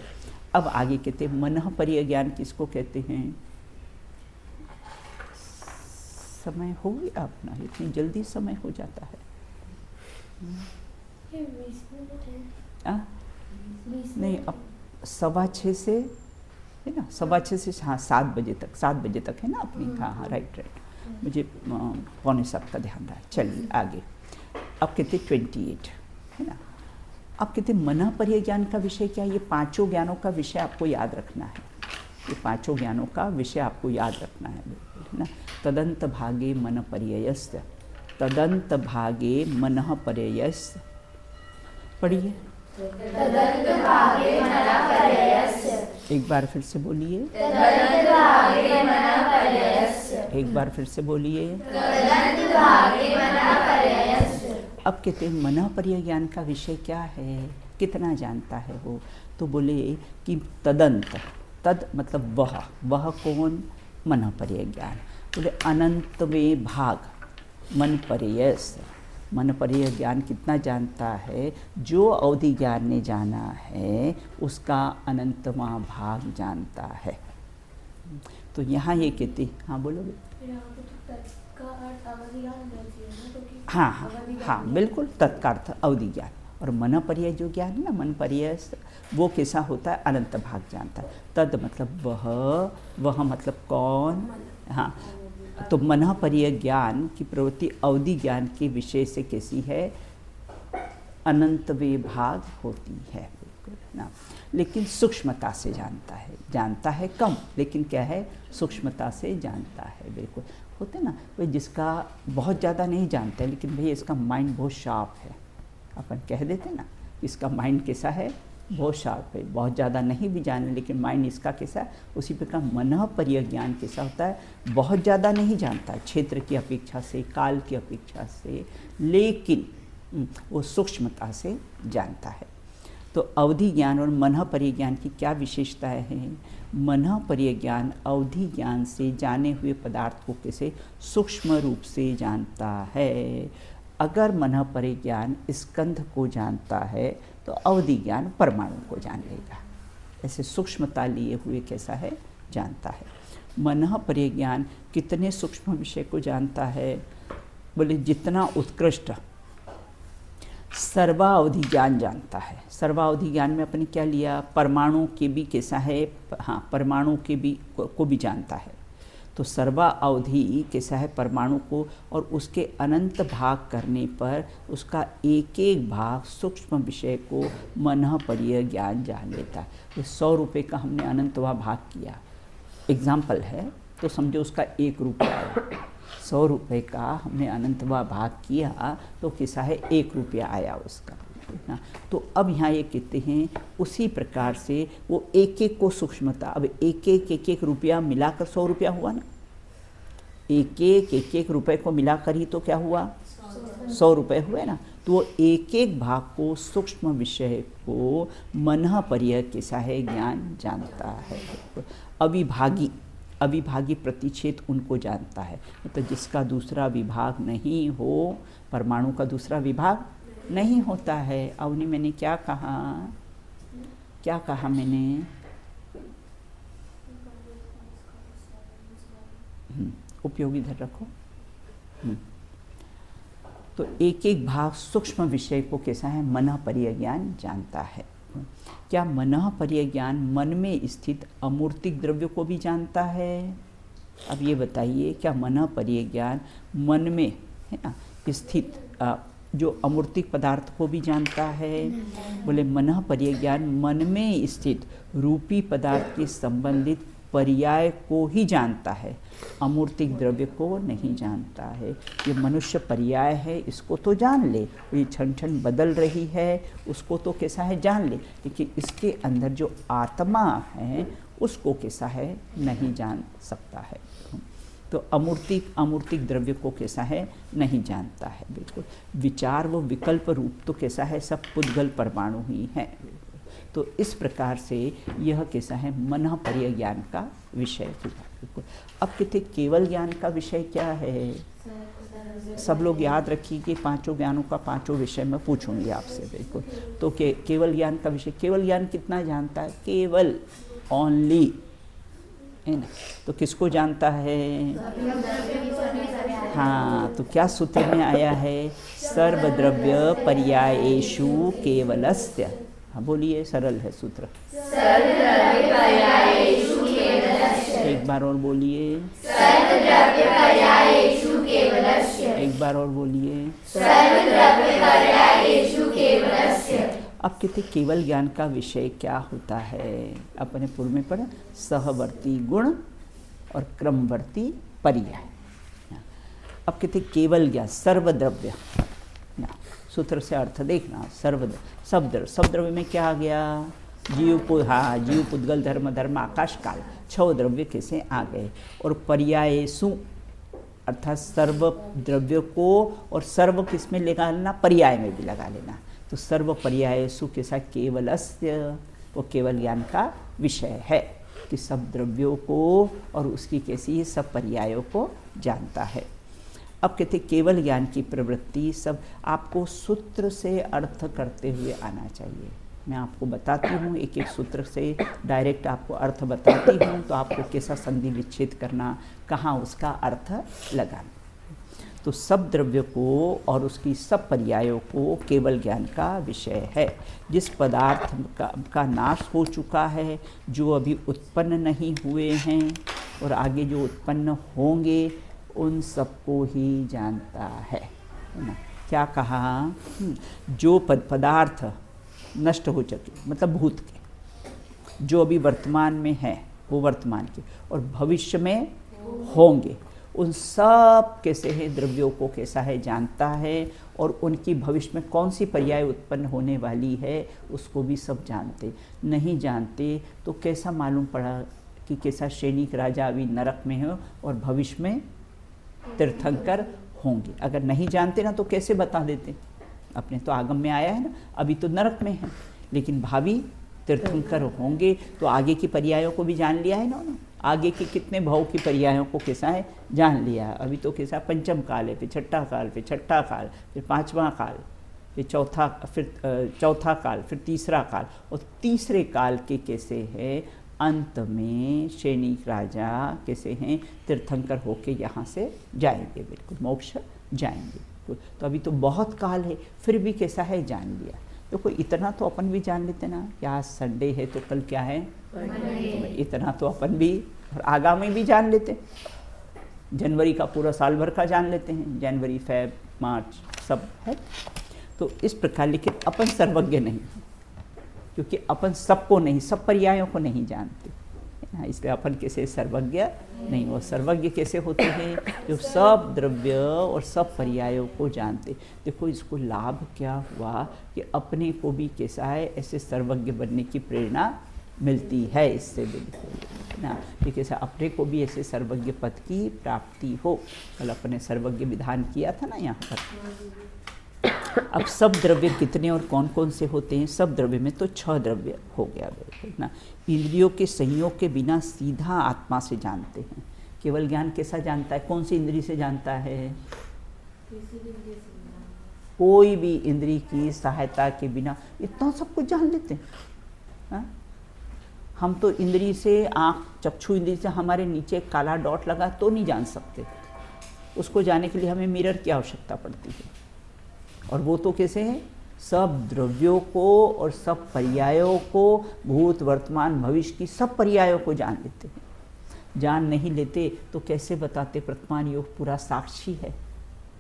अब आगे कहते मनः परिय ज्ञान किसको कहते हैं? समय हो गया अपना, इतनी जल्दी समय हो जाता है। नहीं, अब 6:15 से है ना, 6:15 से हाँ 7 बजे तक है ना अपनी। हाँ राइट, मुझे 6:45 का ध्यान रहा। चलिए आगे। अब कहते 28 है ना। अब कहते मनः परिय ज्ञान का विषय क्या है? ये 5 ज्ञानों का विषय आपको याद रखना है, ये 5 ज्ञानों का विषय आपको याद रखना है, है ना। तदंत भागे मन पर्ययस्य, तदंत भागे मनः पर्ययस्य। पढ़िए, तदंत भागे मनः पर्ययस्य। एक बार फिर से बोलिए, तदंत भागे मनः पर्ययस्य। एक बार फिर से बोलिए, तदंत भागे मनः पर्ययस्य। अब कहते हैं मनः परिय ज्ञान का विषय क्या है, कितना जानता है वो? तो बोले कि तदंत, तद मतलब वह कौन? मनः परिय ज्ञान। बोले अनंत में भाग, मन पर्ययस, मन परिय ज्ञान कितना जानता है? जो अवधि ज्ञान ने जाना है उसका अनंतवां भाग जानता है। तो यहाँ ये कहते, हाँ बोलोगे? हाँ हाँ हाँ बिल्कुल, तत्कार्थ अवधि ज्ञान। और मन पर्याय जो ज्ञान है ना, मन पर्याय वो कैसा होता है? अनंत भाग जानता है। तद मतलब वह मतलब कौन? हाँ, तो मन पर्याय ज्ञान की प्रवृत्ति अवधि ज्ञान के विषय से कैसी है? अनंत विभाग होती है, बिल्कुल ना। लेकिन सूक्ष्मता से जानता है कम, लेकिन क्या है? सूक्ष्मता से जानता है, बिल्कुल। होते ना भाई जिसका बहुत ज़्यादा नहीं जानता है, लेकिन भाई इसका माइंड बहुत शार्प है, अपन कह देते ना इसका माइंड कैसा है? बहुत शार्प है, बहुत ज़्यादा नहीं भी जाने लेकिन माइंड इसका कैसा है? उसी प्रकार मनः परिय ज्ञान कैसा होता है? बहुत ज़्यादा नहीं जानता क्षेत्र की अपेक्षा से, काल की अपेक्षा से, लेकिन वो सूक्ष्मता से जानता है। तो अवधि ज्ञान और मनः परिय ज्ञान की क्या विशेषताएं हैं? मनः परिय ज्ञान अवधि ज्ञान से जाने हुए पदार्थ को कैसे सूक्ष्म रूप से जानता है। अगर मनः परिय ज्ञान स्कंध को जानता है तो अवधि ज्ञान परमाणु को जान लेगा। ऐसे सूक्ष्मता लिए हुए कैसा है? जानता है। मनः परिय ज्ञान कितने सूक्ष्म विषय को जानता है? बोले जितना उत्कृष्ट सर्वावधि ज्ञान जानता है। सर्वावधि ज्ञान में अपने क्या लिया? परमाणु के भी कैसा है? हाँ, परमाणु के भी को भी जानता है। तो सर्वावधि कैसा है? परमाणु को, और उसके अनंत भाग करने पर उसका एक एक भाग सूक्ष्म विषय को मनः परिय ज्ञान जान लेता है। तो 100 रुपये का हमने अनंतवा भाग किया, एग्जाम्पल है, तो समझो उसका 1 रुपया आया। 100 रुपये का हमने अनंतवा भाग किया तो कैसा है 1 रुपया आया उसका ना। तो अब यहाँ ये कहते हैं उसी प्रकार से वो एक एक को सूक्ष्मता, अब एक एक रुपया मिलाकर 100 रुपया हुआ ना, एक एक रुपये को मिलाकर ही तो क्या हुआ 100 रुपये हुए ना। तो वो एक एक भाग को सूक्ष्म विषय को मनः पर्यय कैसा है ज्ञान जानता है। अविभागी प्रतिच्छेद उनको जानता है, मतलब जिसका दूसरा विभाग नहीं हो, परमाणु का दूसरा विभाग नहीं होता है। अवनी मैंने क्या कहा मैंने उपयोगी इधर रखो। तो एक एक भाग सूक्ष्म विषय को कैसा है मनः पर्यय ज्ञान जानता है। क्या मनः पर्यय ज्ञान मन में स्थित अमूर्तिक द्रव्य को भी जानता है? अब ये बताइए क्या मनः पर्यय ज्ञान मन में है ना स्थित जो अमूर्तिक पदार्थ को भी जानता है? बोले मनः पर्यय ज्ञान मन में स्थित रूपी पदार्थ के संबंधित पर्याय को ही जानता है, अमूर्तिक द्रव्य को नहीं जानता है। ये मनुष्य पर्याय है, इसको तो जान ले, ये क्षण क्षण बदल रही है उसको तो कैसा है जान ले, लेकिन इसके अंदर जो आत्मा है उसको कैसा है नहीं जान सकता है। तो अमूर्तिक द्रव्य को कैसा है नहीं जानता है। बिल्कुल विचार व विकल्प रूप तो कैसा है सब पुद्गल परमाणु ही है। तो इस प्रकार से यह कैसा है मनः पर्यय ज्ञान का विषय हुआ। अब कहते केवल ज्ञान का विषय क्या है? सब लोग याद रखिए 5 ज्ञानों का 5 विषय मैं पूछूंगी आपसे। बिल्कुल तो केवल ज्ञान का विषय, केवल ज्ञान कितना जानता है? केवल ओनली है ना। तो किसको जानता है? हाँ, तो क्या सूत्र में आया है? सर्वद्रव्य पर्यायेषु केवलस्य। हाँ बोलिए, सरल है सूत्र। एक बार और बोलिए। एक बार और बोलिए। अब कहते केवल ज्ञान का विषय क्या होता है? अपने पूर्व में पढ़ा सहवर्ती गुण और क्रमवर्ती पर्याय। अब कहते केवल ज्ञान सर्वद्रव्य, सूत्र से अर्थ देखना। सब द्रव्य में क्या आ गया? जीव पुद्गल धर्म आकाश काल 6 द्रव्य कैसे आ गए। और पर्यायेषु अर्थात सर्व द्रव्य को और सर्व किस में लगा लेना? पर्याय में भी लगा लेना। तो सर्व पर्यायेषु कैसा केवलस्य, वो केवल ज्ञान का विषय है कि सब द्रव्यों को और उसकी कैसी सब पर्यायों को जानता है। अब कहते केवल ज्ञान की प्रवृत्ति सब आपको सूत्र से अर्थ करते हुए आना चाहिए। मैं आपको बताती हूँ एक एक सूत्र से डायरेक्ट आपको अर्थ बताती हूँ, तो आपको कैसा संधि विच्छेद करना, कहाँ उसका अर्थ लगाना। तो सब द्रव्य को और उसकी सब पर्यायों को केवल ज्ञान का विषय है। जिस पदार्थ का नाश हो चुका है, जो अभी उत्पन्न नहीं हुए हैं और आगे जो उत्पन्न होंगे, उन सबको ही जानता है ना। क्या कहा? जो पदार्थ नष्ट हो चुके, मतलब भूत के, जो अभी वर्तमान में है वो वर्तमान के, और भविष्य में होंगे, उन सब कैसे है द्रव्यों को कैसा है जानता है। और उनकी भविष्य में कौन सी पर्याय उत्पन्न होने वाली है उसको भी सब जानते। नहीं जानते तो कैसा मालूम पड़ा कि कैसा सैनिक राजा अभी नरक में हो और भविष्य में तीर्थंकर होंगे। अगर नहीं जानते ना तो कैसे बता देते? अपने तो आगम में आया है ना, अभी तो नरक में है लेकिन भावी तीर्थंकर होंगे, तो आगे की पर्यायों को भी जान लिया है ना। आगे के कितने भाव की पर्यायों को कैसा है जान लिया है। अभी तो कैसा पंचम काल है, फिर छठा काल, फिर छठा काल, फिर पांचवा काल, फिर चौथा काल, फिर तीसरा काल, और तीसरे काल के कैसे है अंत में सैनिक राजा कैसे हैं तीर्थंकर होके यहाँ से जाएंगे, बिल्कुल मोक्ष जाएंगे। तो अभी तो बहुत काल है, फिर भी कैसा है जान लिया। देखो इतना तो अपन भी जान लेते ना कि आज संडे है तो कल क्या है, इतना तो अपन भी और आगामी भी जान लेते। जनवरी का पूरा साल भर का जान लेते हैं, जनवरी, फेब, मार्च सब है। तो इस प्रकार, लेकिन अपन सर्वज्ञ नहीं, क्योंकि अपन सबको नहीं, सब पर्यायों को नहीं जानते। ना, इसलिए अपन कैसे सर्वज्ञ नहीं, वो सर्वज्ञ कैसे होते हैं जो सब द्रव्य और सब पर्यायों को जानते। देखो इसको लाभ क्या हुआ कि अपने को भी कैसा है ऐसे सर्वज्ञ बनने की प्रेरणा मिलती है इससे, बिल्कुल ना, कि कैसे अपने को भी ऐसे सर्वज्ञ पद की प्राप्ति हो। कल अपने सर्वज्ञ विधान किया था ना यहाँ पर। अब सब द्रव्य कितने और कौन कौन से होते हैं? सब द्रव्य में तो 6 द्रव्य हो गया, बिल्कुल ना। इंद्रियों के संयोग के बिना सीधा आत्मा से जानते हैं। केवल ज्ञान कैसा जानता है? कौन सी इंद्री से जानता है? कोई भी इंद्री की सहायता के बिना इतना सब कुछ जान लेते हैं। हा? हम तो इंद्री से, आँख चक्षु इंद्री से हमारे नीचे काला डॉट लगा तो नहीं जान सकते। उसको जानने के लिए हमें मिरर की आवश्यकता पड़ती है। और वो तो कैसे है? सब द्रव्यों को और सब पर्यायों को, भूत वर्तमान भविष्य की सब पर्यायों को जान लेते हैं। जान नहीं लेते तो कैसे बताते? वर्तमान योग पूरा साक्षी है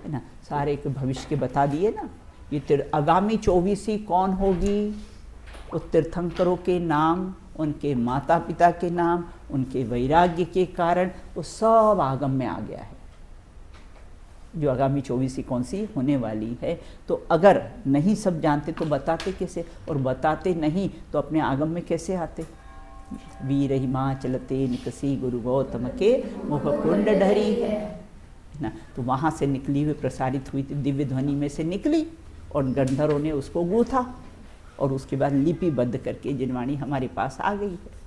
ना, सारे के भविष्य के बता दिए ना। ये आगामी 24 कौन होगी? वो तीर्थंकरों के नाम, उनके माता पिता के नाम, उनके वैराग्य के कारण वो सब आगम में आ गया है। जो आगामी 24 कौन सी होने वाली है। तो अगर नहीं सब जानते तो बताते कैसे? और बताते नहीं तो अपने आगम में कैसे आते? वीर हिमाचलते निकसी गुरु गौतम के मुख कुंड ढरी है ना। तो वहाँ से निकली हुई प्रसारित हुई दिव्य ध्वनि में से निकली और गंधर्वों ने उसको गूथा और उसके बाद लिपिबद्ध करके जिनवाणी हमारे पास आ गई है।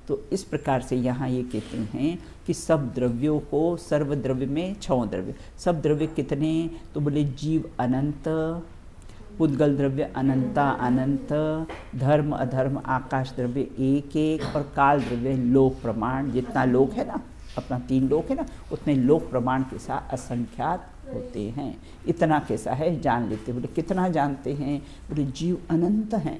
तो इस प्रकार से यहाँ ये कहते हैं कि सब द्रव्यों को, सर्व द्रव्य में 6 द्रव्य। सब द्रव्य कितने? तो बोले जीव अनंत, पुद्गल द्रव्य अनंता अनंत, धर्म अधर्म आकाश द्रव्य 1 और काल द्रव्य लोक प्रमाण। जितना लोक है ना, अपना 3 लोक है ना, उतने लोक प्रमाण के साथ असंख्यात होते हैं। इतना कैसा है जान लेते। बोले कितना जानते हैं? बोले जीव अनंत हैं।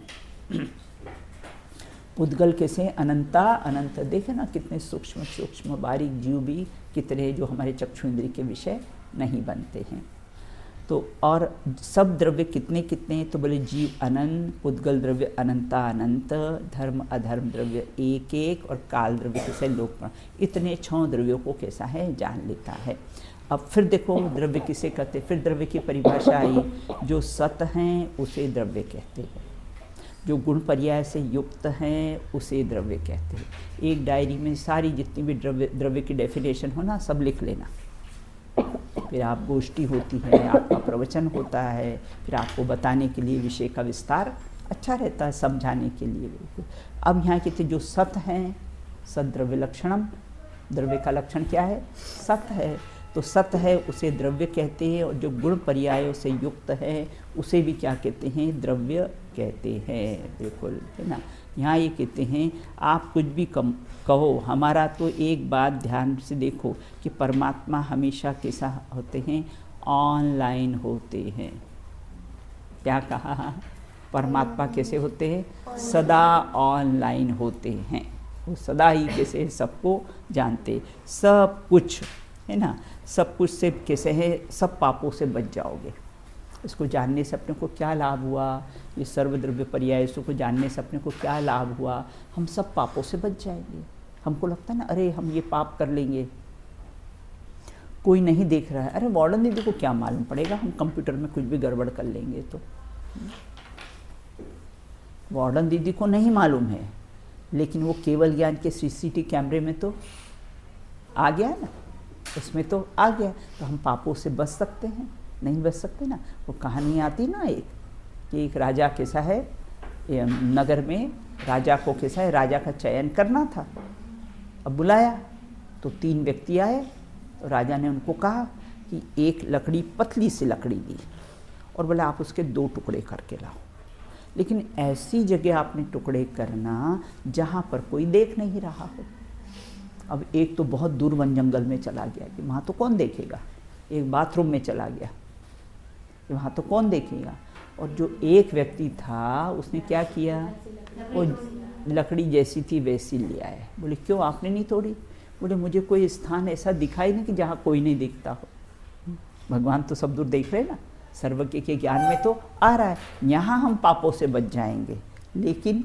पुद्गल कैसे? अनंता अनंत। देखे ना कितने सूक्ष्म सूक्ष्म बारीक जीव भी कितने जो हमारे चक्षु इंद्रिय के विषय नहीं बनते हैं। तो और सब द्रव्य कितने कितने? तो बोले जीव अनंत, पुद्गल द्रव्य अनंता अनंत, धर्म अधर्म द्रव्य 1 और काल द्रव्य कैसे लोक। इतने 6 द्रव्यों को कैसा है जान लेता है। अब फिर देखो द्रव्य किसे कहते? फिर द्रव्य की परिभाषा आई, जो सत हैं उसे द्रव्य कहते हैं, जो गुण पर्याय से युक्त हैं उसे द्रव्य कहते हैं। एक डायरी में सारी जितनी भी द्रव्य की डेफिनेशन हो ना, सब लिख लेना। फिर आप गोष्ठी होती है, आपका प्रवचन होता है, फिर आपको बताने के लिए विषय का विस्तार अच्छा रहता है, समझाने के लिए। बिल्कुल। अब यहाँ कहते जो सत हैं, सत द्रव्य लक्षणम, द्रव्य का लक्षण क्या है? सत है। तो सत है उसे द्रव्य कहते हैं, और जो गुण पर्यायों से युक्त है उसे भी क्या कहते हैं? द्रव्य कहते हैं। बिल्कुल, है ना। यहाँ ये कहते हैं आप कुछ भी कहो, हमारा तो एक बात ध्यान से देखो कि परमात्मा हमेशा कैसा होते हैं? ऑनलाइन होते हैं। क्या कहा? परमात्मा कैसे होते हैं? सदा ऑनलाइन होते हैं। वो सदा ही कैसे सबको जानते, सब कुछ, है ना। सब कुछ से कैसे है? सब पापों से बच जाओगे। इसको जानने से अपने को क्या लाभ हुआ? ये सर्वद्रव्य पर्याय को जानने से अपने को क्या लाभ हुआ? हम सब पापों से बच जाएंगे। हमको लगता है ना, अरे हम ये पाप कर लेंगे, कोई नहीं देख रहा है, अरे वार्डन दीदी को क्या मालूम पड़ेगा, हम कंप्यूटर में कुछ भी गड़बड़ कर लेंगे। तो वार्डन दीदी को नहीं मालूम है, लेकिन वो केवल ज्ञान के सीसीटीवी कैमरे में तो आ गया ना, उसमें तो आ गया। तो हम पापों से बच सकते हैं? नहीं बच सकते ना। वो कहानी आती ना एक, कि एक राजा कैसा है, नगर में राजा को कैसा है, राजा का चयन करना था। अब बुलाया तो 3 व्यक्ति आए, तो राजा ने उनको कहा कि एक लकड़ी, पतली सी लकड़ी दी और बोला आप उसके 2 टुकड़े करके लाओ, लेकिन ऐसी जगह आपने टुकड़े करना जहाँ पर कोई देख नहीं रहा हो। अब एक तो बहुत दूर वन जंगल में चला गया कि वहाँ तो कौन देखेगा, एक बाथरूम में चला गया, वहाँ तो कौन देखेगा। और जो एक व्यक्ति था उसने क्या किया, वो लकड़ी जैसी थी वैसी ले आया। बोले क्यों आपने नहीं तोड़ी? बोले मुझे कोई स्थान ऐसा दिखाई नहीं कि जहाँ कोई नहीं देखता हो। भगवान तो सब दूर देख रहे हैं ना, सर्वज्ञ के ज्ञान में तो आ रहा है। यहाँ हम पापों से बच जाएंगे, लेकिन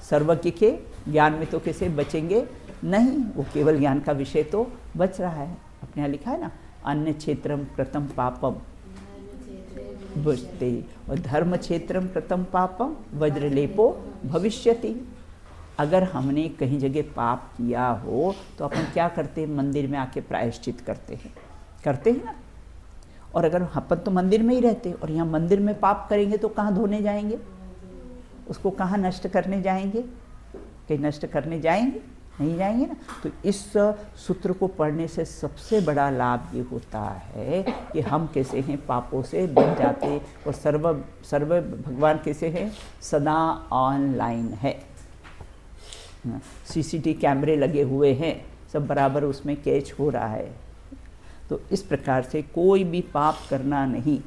सर्वज्ञ के ज्ञान में तो कैसे बचेंगे नहीं, वो केवल ज्ञान का विषय तो बच रहा है। अपने यहाँ लिखा है ना, अन्य क्षेत्रम कृतं पापम बुझते और धर्म क्षेत्रम कृतं पापम वज्रलेपो भविष्यति। अगर हमने कहीं जगह पाप किया हो तो अपन क्या करते हैं, मंदिर में आके प्रायश्चित करते हैं ना। और अगर अपन तो मंदिर में ही रहते और यहाँ मंदिर में पाप करेंगे तो कहाँ धोने जाएंगे, उसको कहाँ नष्ट करने जाएंगे, कहीं नष्ट करने जाएंगे नहीं जाएंगे ना। तो इस सूत्र को पढ़ने से सबसे बड़ा लाभ ये होता है कि हम कैसे हैं पापों से बच जाते, और सर्व भगवान कैसे हैं, सदा ऑनलाइन है, सीसीटीवी कैमरे लगे हुए हैं, सब बराबर उसमें कैच हो रहा है। तो इस प्रकार से कोई भी पाप करना नहीं,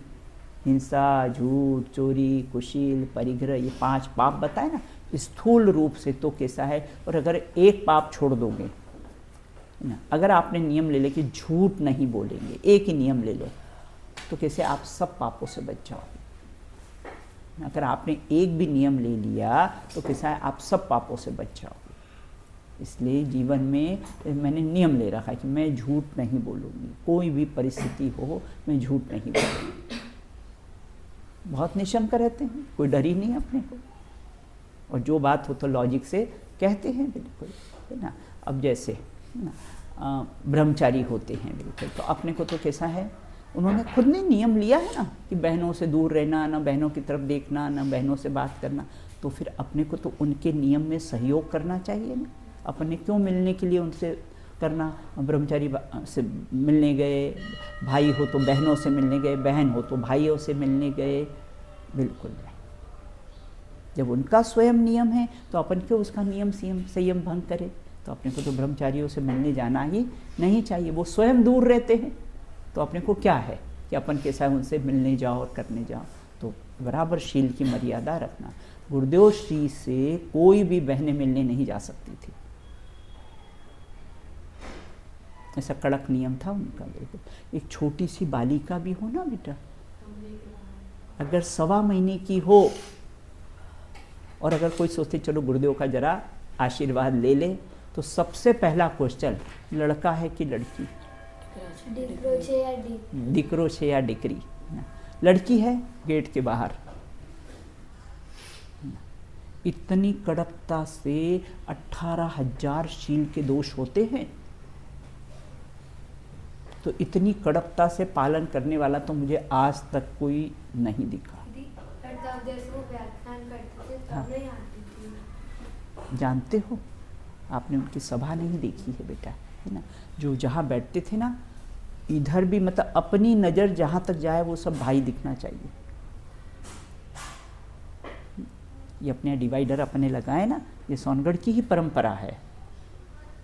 हिंसा, झूठ, चोरी, कुशील, परिग्रह, ये 5 पाप बताए ना, स्थूल रूप से तो कैसा है। और अगर एक पाप छोड़ दोगे ना, अगर आपने नियम ले ले कि झूठ नहीं बोलेंगे, एक ही नियम ले लो, तो कैसे आप सब पापों से बच जाओगे। अगर आपने एक भी नियम ले लिया तो कैसा है, आप सब पापों से बच जाओगे। इसलिए जीवन में मैंने नियम ले रखा है कि मैं झूठ नहीं बोलूँगी, कोई भी परिस्थिति हो मैं झूठ नहीं बोलूँगी। बहुत निशंक रहते हैं, कोई डर ही नहीं अपने को, और जो बात हो तो लॉजिक से कहते हैं बिल्कुल, है ना। अब जैसे ब्रह्मचारी होते हैं बिल्कुल, तो अपने को तो कैसा है, उन्होंने खुद ने नियम लिया है ना कि बहनों से दूर रहना, ना बहनों की तरफ देखना, ना बहनों से बात करना, तो फिर अपने को तो उनके नियम में सहयोग करना चाहिए ना। अपने क्यों मिलने के लिए उनसे करना, ब्रह्मचारी से मिलने गए, भाई हो तो बहनों से मिलने गए, बहन हो तो भाइयों से मिलने गए, बिल्कुल नहीं। जब उनका स्वयं नियम है तो अपन क्यों उसका नियम संयम भंग करें। तो अपने को तो ब्रह्मचारियों से मिलने जाना ही नहीं चाहिए, वो स्वयं दूर रहते हैं, तो अपने को क्या है कि अपन कैसा है उनसे मिलने जाओ और करने जाओ। तो बराबर शील की मर्यादा रखना। गुरुदेव श्री से कोई भी बहनें मिलने नहीं जा सकती थी, ऐसा कड़क नियम था उनका बिल्कुल। एक छोटी सी बालिका भी हो ना बेटा, अगर 1.25 महीने की हो, और अगर कोई सोचते चलो गुरुदेव का जरा आशीर्वाद ले ले, तो सबसे पहला क्वेश्चन, लड़का है कि लड़की, दिकरो छे या डिकरी। लड़की है गेट के बाहर, इतनी कड़कता से 18,000 शील के दोष होते हैं, तो इतनी कड़कता से पालन करने वाला तो मुझे आज तक कोई नहीं दिखा। हाँ। जानते हो, आपने उनकी सभा नहीं देखी है बेटा, है ना। जो जहाँ बैठते थे ना, इधर भी मतलब अपनी नज़र जहाँ तक जाए वो सब भाई दिखना चाहिए। ये अपने डिवाइडर अपने लगाए ना, ये सोनगढ़ की ही परंपरा है।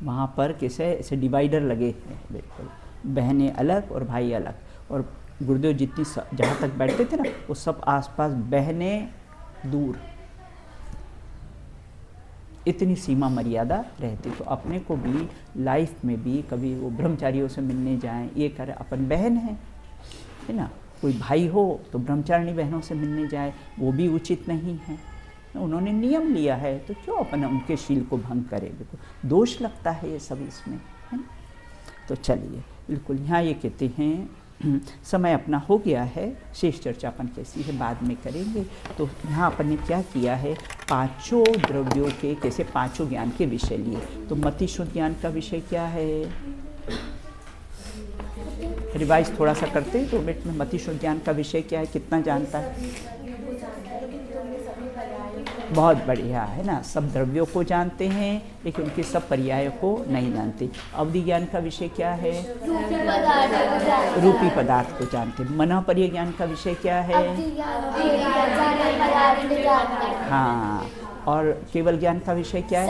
वहाँ पर कैसे ऐसे डिवाइडर लगे हैं बिल्कुल, बहनें अलग और भाई अलग, और गुरुदेव जितनी जहाँ तक बैठते थे ना, वो सब आसपास बहनें दूर, इतनी सीमा मर्यादा रहती। तो अपने को भी लाइफ में भी कभी वो ब्रह्मचारियों से मिलने जाएं, ये करें, अपन बहन है ना। कोई भाई हो तो ब्रह्मचारिणी बहनों से मिलने जाए, वो भी उचित नहीं है। उन्होंने नियम लिया है तो क्यों अपन उनके शील को भंग करें, बिल्कुल दोष लगता है ये सब इसमें, है ना। तो चलिए बिल्कुल, यहाँ ये कहते हैं समय अपना हो गया है, शेष चर्चा अपन कैसी है बाद में करेंगे। तो यहाँ अपन ने क्या किया है, 5 द्रव्यों के कैसे 5 ज्ञान के विषय लिए। तो मति शुद्ध ज्ञान का विषय क्या है, रिवाइज थोड़ा सा करते हैं 2 मिनट में। मति शुद्ध ज्ञान का विषय क्या है, कितना जानता है? बहुत बढ़िया, है ना। सब द्रव्यों को जानते हैं लेकिन उनके सब पर्यायों को नहीं जानते। अवधि ज्ञान का विषय क्या है, रूपी पदार्थ को जानते हैं। मनोपर्य ज्ञान का विषय क्या है, हाँ। और केवल ज्ञान का विषय क्या है,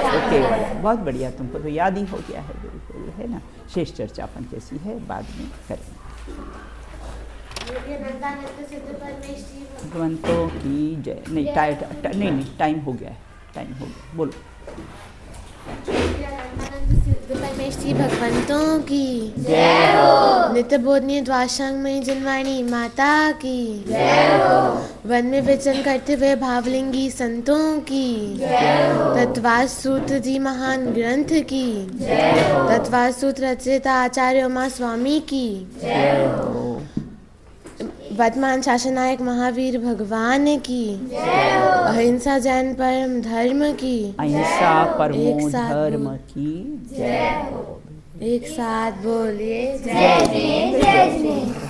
तो केवल। बहुत बढ़िया, तुमको तो याद ही हो गया है बिल्कुल, है ना। शेष चर्चा अपन कैसी है बाद में करेंगे। भगवंतों की जय। नहीं टाइम हो गया है, टाइम हो गया, बोलो। परमेश्वरी भगवंतों की जय हो। नित्य बोधनीय द्वादशांग में जन्मानी माता की जय हो। वन में विचरण करते हुए भावलिंगी संतों की, तत्वास सूत्र जी महान ग्रंथ की, तत्वास सूत्र रचयिता आचार्य उमा स्वामी की, वर्तमान शासन नायक महावीर भगवान की, अहिंसा जैन परम धर्म की, अहिंसा परमो धर्म की जय हो। एक साथ बोलिए जय जय जय जय।